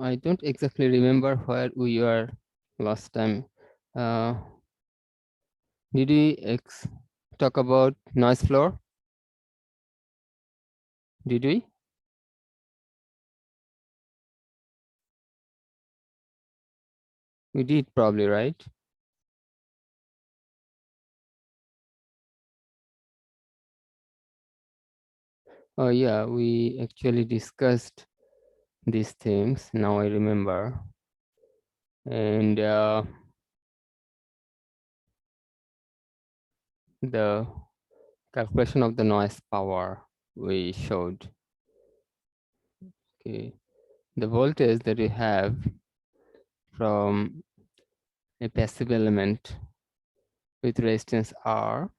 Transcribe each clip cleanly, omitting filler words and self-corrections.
I don't exactly remember where we were last time. Uh, did we talk about noise floor? Did we? We did probably, right? Oh yeah, we actually discussed these things. Now I remember. And the calculation of the noise power we showed. Okay, the voltage that we have from a passive element with resistance R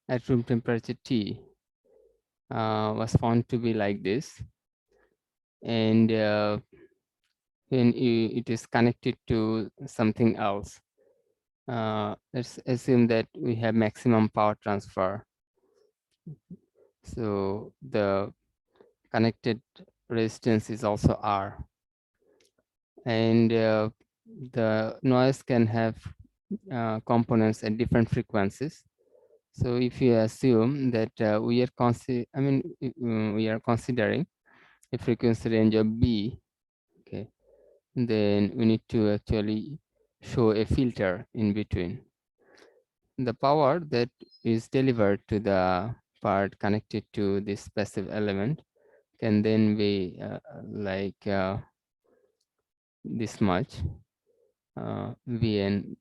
at room temperature T was found to be like this. And when it is connected to something else, let's assume that we have maximum power transfer. So the connected resistance is also R. And the noise can have components at different frequencies. So if you assume that we are considering a frequency range of B, okay, then we need to actually show a filter in between. The power that is delivered to the part connected to this passive element can then be like this much Vn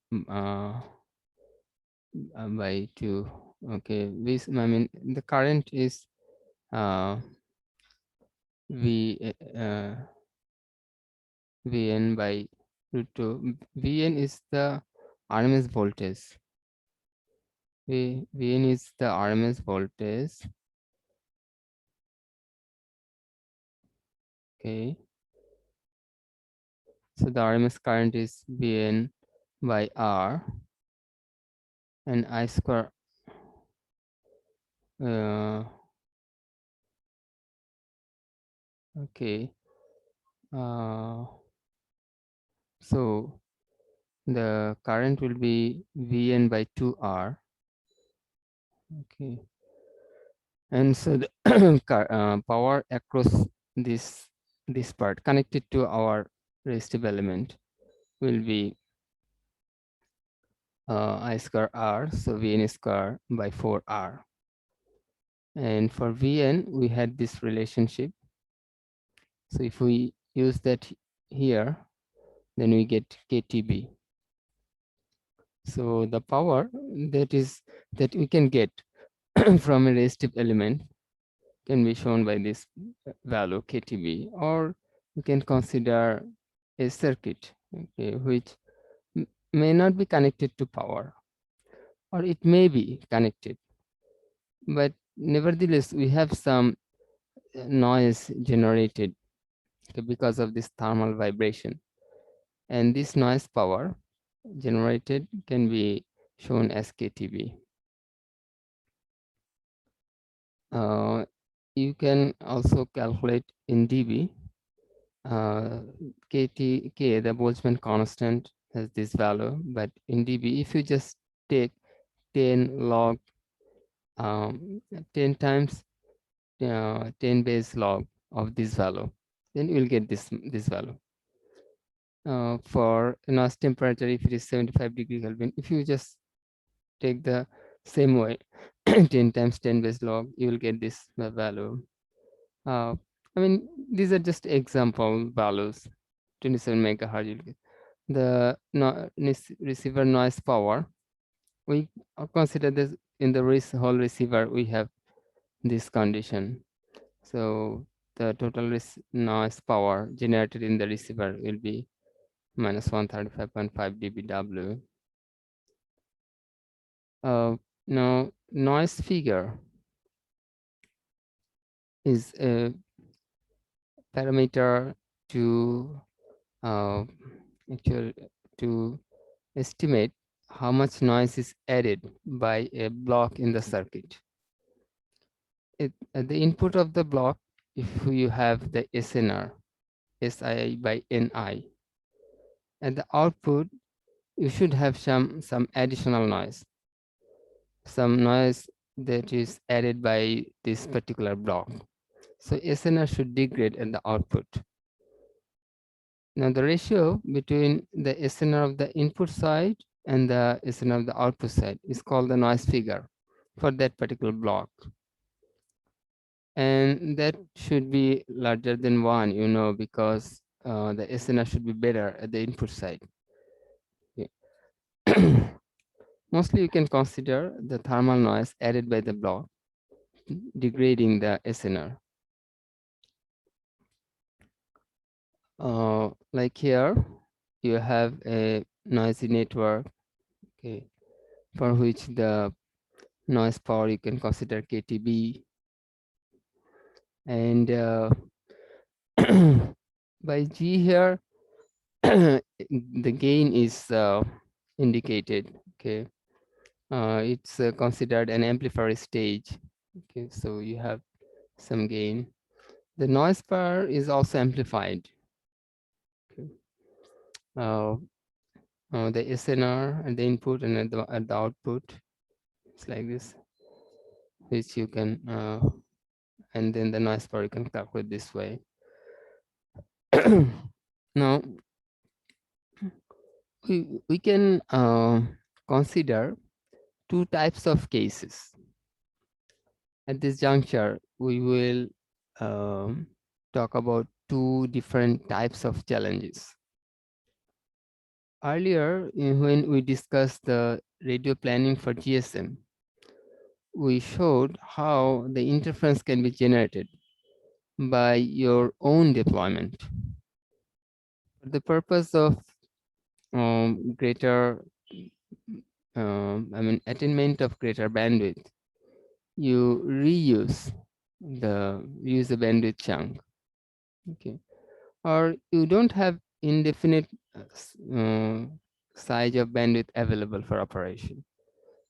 by 2. Okay, this, I mean, the current is V Vn by root 2. Vn is the RMS voltage. Vn is the RMS voltage. Okay. So the RMS current is Vn by R, and I square okay. So the current will be Vn by 2R. Okay. And so the power across this part connected to our resistive element will be I square R, so Vn square by 4R. And for Vn, we had this relationship. So if we use that here, then we get KTB. So the power that we can get from a resistive element can be shown by this value KTB, or we can consider a circuit, okay, which may not be connected to power, or it may be connected, but nevertheless we have some noise generated because of this thermal vibration, and this noise power generated can be shown as KTB. You can also calculate in dB. K, the Boltzmann constant, has this value, but in dB, if you just take 10 log, 10 times 10 base log of this value, then you will get this value. For noise temperature, if it is 75 degree Kelvin, if you just take the same way, 10 times 10 base log, you will get this value. I mean, these are just example values. 27 megahertz, you'll get. The receiver noise power, we consider this in the whole receiver, we have this condition. So the total noise power generated in the receiver will be minus 135.5 dBW. Now, noise figure is a parameter to actually to estimate how much noise is added by a block in the circuit. At the input of the block, if you have the SNR, SI by NI. At the output, you should have some additional noise, some noise that is added by this particular block. So SNR should degrade at the output. Now the ratio between the SNR of the input side and the SNR of the output side is called the noise figure for that particular block. And that should be larger than 1, you know, because the SNR should be better at the input side. Yeah. Mostly you can consider the thermal noise added by the block degrading the SNR. Like here, you have a noisy network, okay, for which the noise power you can consider KTB, and by G here, the gain is indicated. Okay, it's considered an amplifier stage. Okay, so you have some gain. The noise power is also amplified. Okay. The SNR at the input and at the output, it's like this, which you can, and then the noise power you can calculate this way. Now, we can consider two types of cases. At this juncture, we will talk about two different types of challenges. Earlier, when we discussed the radio planning for GSM, we showed how the interference can be generated by your own deployment. For the purpose of greater, attainment of greater bandwidth, you reuse the bandwidth chunk, okay, or you don't have indefinite size of bandwidth available for operation.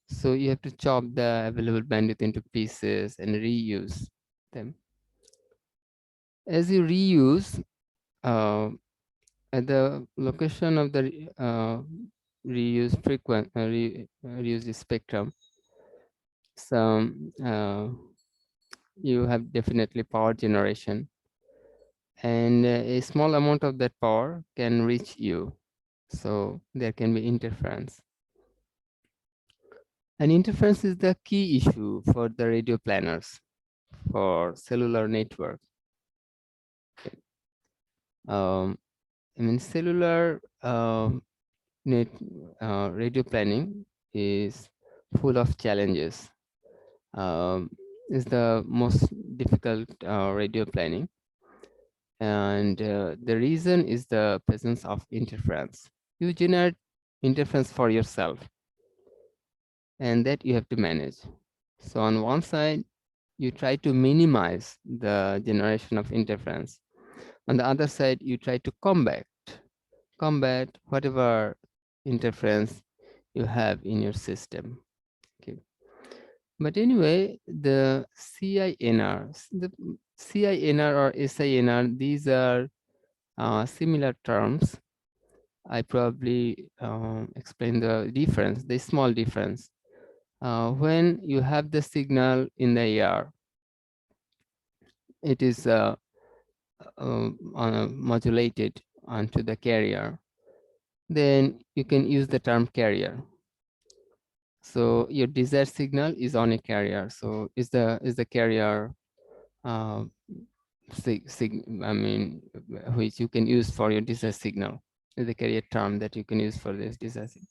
So you have to chop the available bandwidth into pieces and reuse them. As you reuse, at the location of the reuse frequency, reuse spectrum, some you have definitely power generation, and a small amount of that power can reach you. So there can be interference. And interference is the key issue for the radio planners for cellular network. Okay. Cellular radio planning is full of challenges. Is the most difficult radio planning, and the reason is the presence of interference. You generate interference for yourself, and that you have to manage. So on one side, you try to minimize the generation of interference. On the other side, you try to combat whatever interference you have in your system. Okay. But anyway, the CINR or SINR, these are similar terms. I probably explain the difference, the small difference. When you have the signal in the air, it is modulated onto the carrier, then you can use the term carrier. So your desired signal is on a carrier. So is the carrier which you can use for your desired signal, is the carrier term that you can use for this desired signal.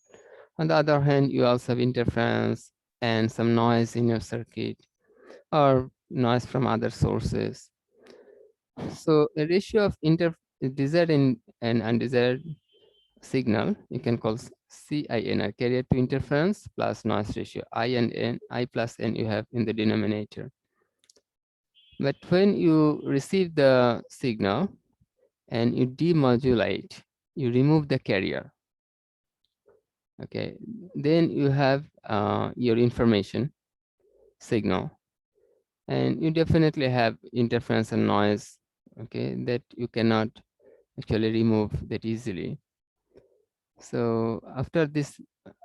On the other hand, you also have interference and some noise in your circuit or noise from other sources. So a ratio of desired and undesired signal you can call CINR, carrier to interference plus noise ratio. I and N, I plus N you have in the denominator. But when you receive the signal and you demodulate, you remove the carrier. Okay, then you have your information signal, and you definitely have interference and noise. Okay, that you cannot actually remove that easily. So after this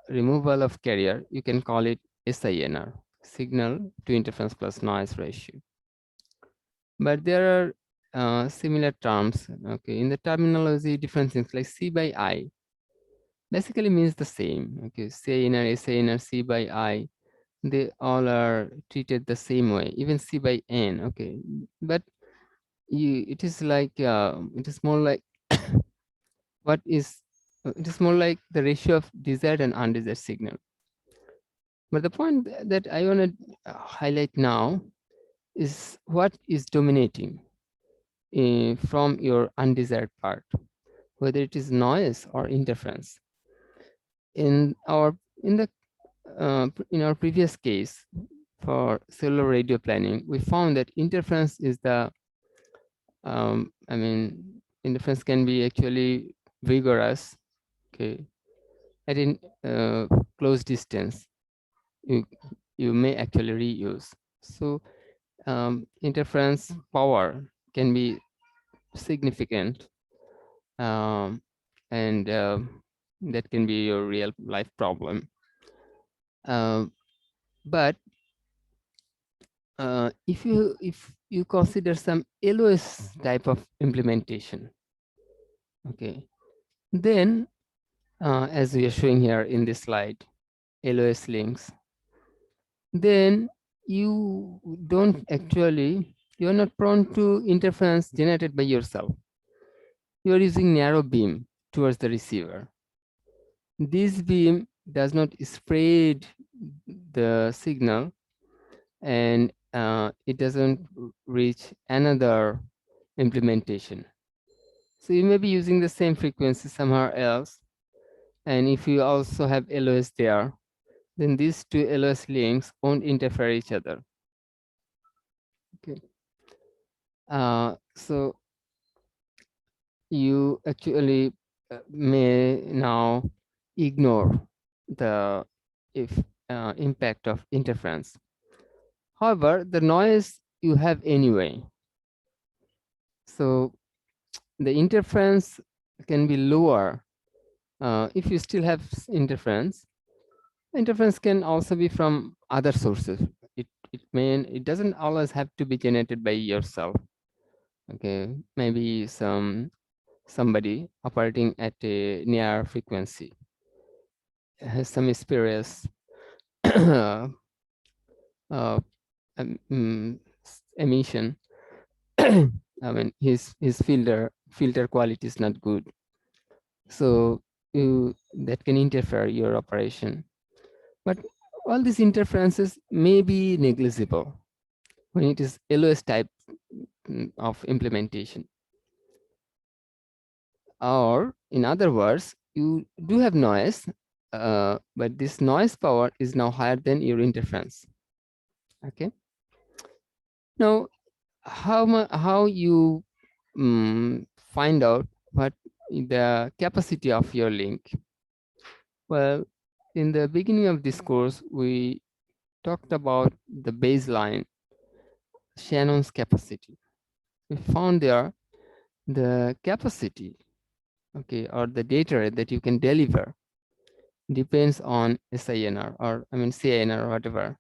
removal of carrier, you can call it SINR, signal to interference plus noise ratio. But there are similar terms. Okay, in the terminology, different things like C by I basically means the same. Okay, SINR, SINR, C by I, they all are treated the same way. Even C by N. Okay, but it is like it is more like what is it is more like the ratio of desired and undesired signal. But the point that I want to highlight now is what is dominating from your undesired part, whether it is noise or interference. In our in our previous case for cellular radio planning, we found that interference is the I mean interference can be actually vigorous. Okay, at in close distance, you may actually reuse. So interference power can be significant, and that can be your real life problem. But if you consider some LOS type of implementation, okay, then as we are showing here in this slide, LOS links, then you don't actually, you're not prone to interference generated by yourself. You're using narrow beam towards the receiver. This beam does not spread the signal, and it doesn't reach another implementation. So you may be using the same frequency somewhere else. And if you also have LOS there, then these two LOS links won't interfere each other. Okay. So you actually may now ignore the impact of interference. However, the noise you have anyway. So the interference can be lower if you still have interference. Interference can also be from other sources. It doesn't always have to be generated by yourself. Okay, maybe somebody operating at a near frequency has some spurious uh, emission. I mean, his filter quality is not good, so that can interfere your operation. But all these interferences may be negligible when it is LOS type of implementation. Or in other words, you do have noise, but this noise power is now higher than your interference. Okay. Now, how you find out what the capacity of your link? Well, in the beginning of this course, we talked about the baseline Shannon's capacity. We found there the capacity, okay, or the data rate that you can deliver depends on SINR, or I mean CINR, or whatever,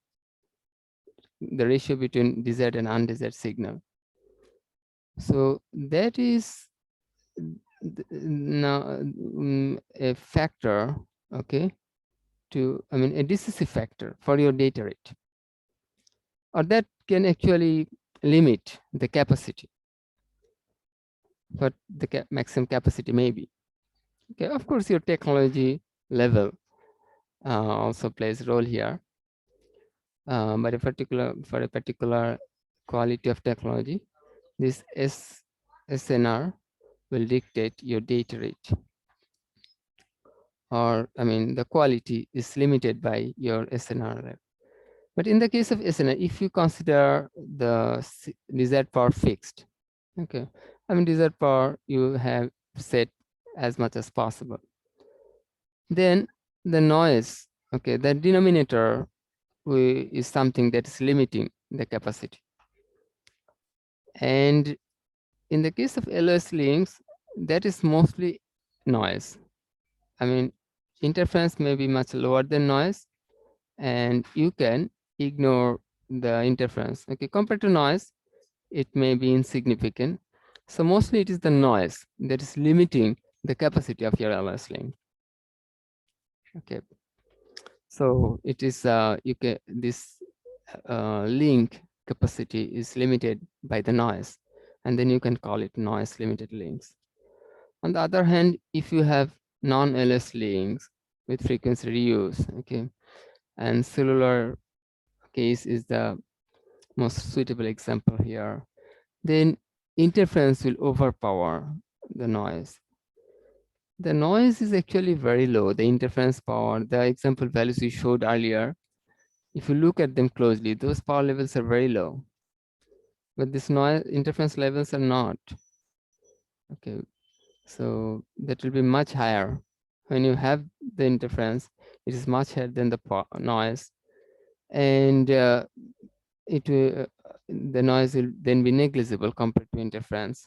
the ratio between desired and undesired signal. So that is now a factor, okay, I mean a decisive factor for your data rate, or that can actually limit the capacity, what the maximum capacity may be. Okay, of course your technology level also plays a role here, but for a particular quality of technology, this SNR will dictate your data rate, or I mean the quality is limited by your SNR level. But in the case of SNR, if you consider the desired power fixed, okay, I mean desired power you have set as much as possible, then the noise, okay, the denominator is something that is limiting the capacity. And in the case of LOS links, that is mostly noise. I mean, interference may be much lower than noise, and you can ignore the interference. Okay, compared to noise, it may be insignificant. So mostly it is the noise that is limiting the capacity of your LS link. Okay, so it is you can this link capacity is limited by the noise, and then you can call it noise limited links. On the other hand, if you have non-LS links with frequency reuse, okay, and cellular case is the most suitable example here, then interference will overpower the noise. The noise is actually very low, the interference power, the example values we showed earlier, if you look at them closely, those power levels are very low, but this noise interference levels are not. Okay, so that will be much higher. When you have the interference, it is much higher than the noise, and the noise will then be negligible compared to interference.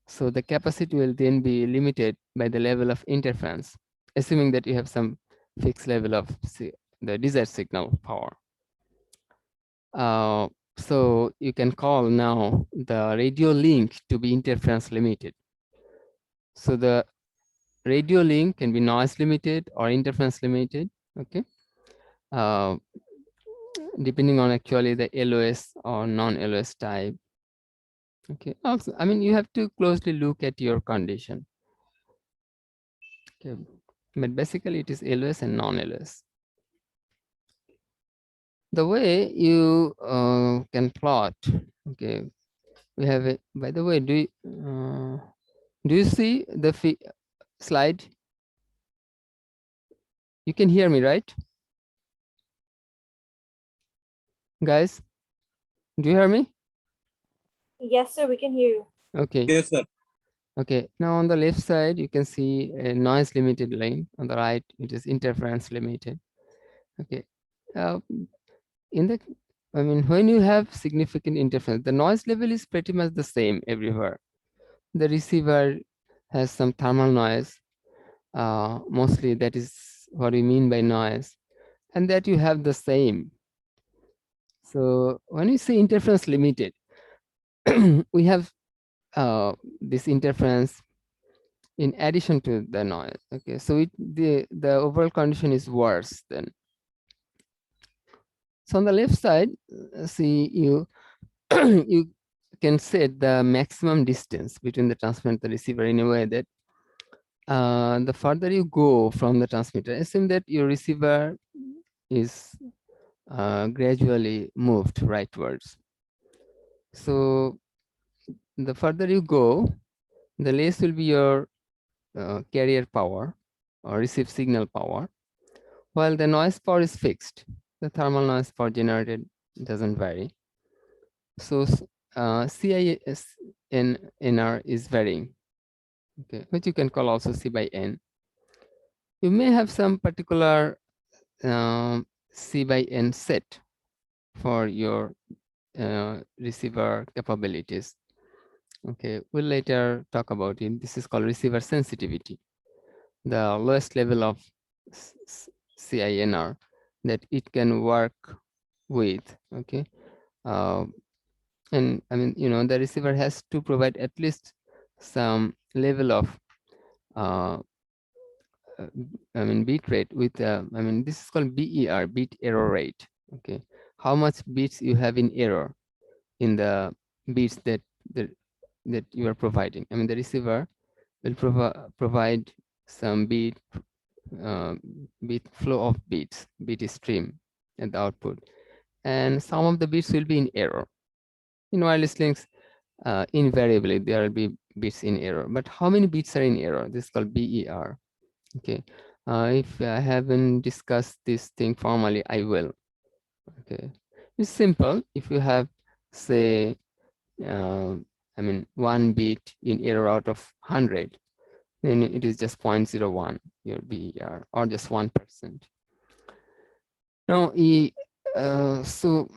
So the capacity will then be limited by the level of interference, assuming that you have some fixed level of the desired signal power. So you can call now the radio link to be interference limited. So the radio link can be noise limited or interference limited, okay? Depending on actually the LOS or non-LOS type. Okay, also, I mean, you have to closely look at your condition. Okay, but basically it is LOS and non-LOS. The way you can plot, okay, we have it. By the way, do you see the slide? You can hear me, right? Guys, do you hear me? Yes, sir, we can hear you. Okay. Yes, sir. Okay, now on the left side, you can see a noise limited line. On the right, it is interference limited. Okay. In the, I mean, when you have significant interference, the noise level is pretty much the same everywhere. The receiver has some thermal noise. Mostly that is what we mean by noise. And that you have the same. So when you say interference limited, we have this interference in addition to the noise. Okay, so the overall condition is worse then. So on the left side, see you you can set the maximum distance between the transmitter and the receiver in a way that the further you go from the transmitter, assume that your receiver is gradually moved rightwards. So the further you go, the less will be your carrier power or receive signal power, while the noise power is fixed. The thermal noise power generated doesn't vary. So CISNR is varying, okay, which you can call also C by N. You may have some particular C by N set for your receiver capabilities. Okay, we'll later talk about it. This is called receiver sensitivity, the lowest level of CINR that it can work with. Okay, and I mean, you know, the receiver has to provide at least some level of I mean, bit rate with, I mean, this is called BER, bit error rate. Okay, how much bits you have in error in the bits that you are providing. I mean, the receiver will provide some bit flow of bits, bit stream at the output, and some of the bits will be in error. In wireless links, invariably there will be bits in error. But how many bits are in error? This is called BER. Okay, if I haven't discussed this thing formally, I will. Okay, it's simple. If you have, say, I mean, 1 bit in error out of 100, then it is just 0.01 your BER, or just 1%. Now, so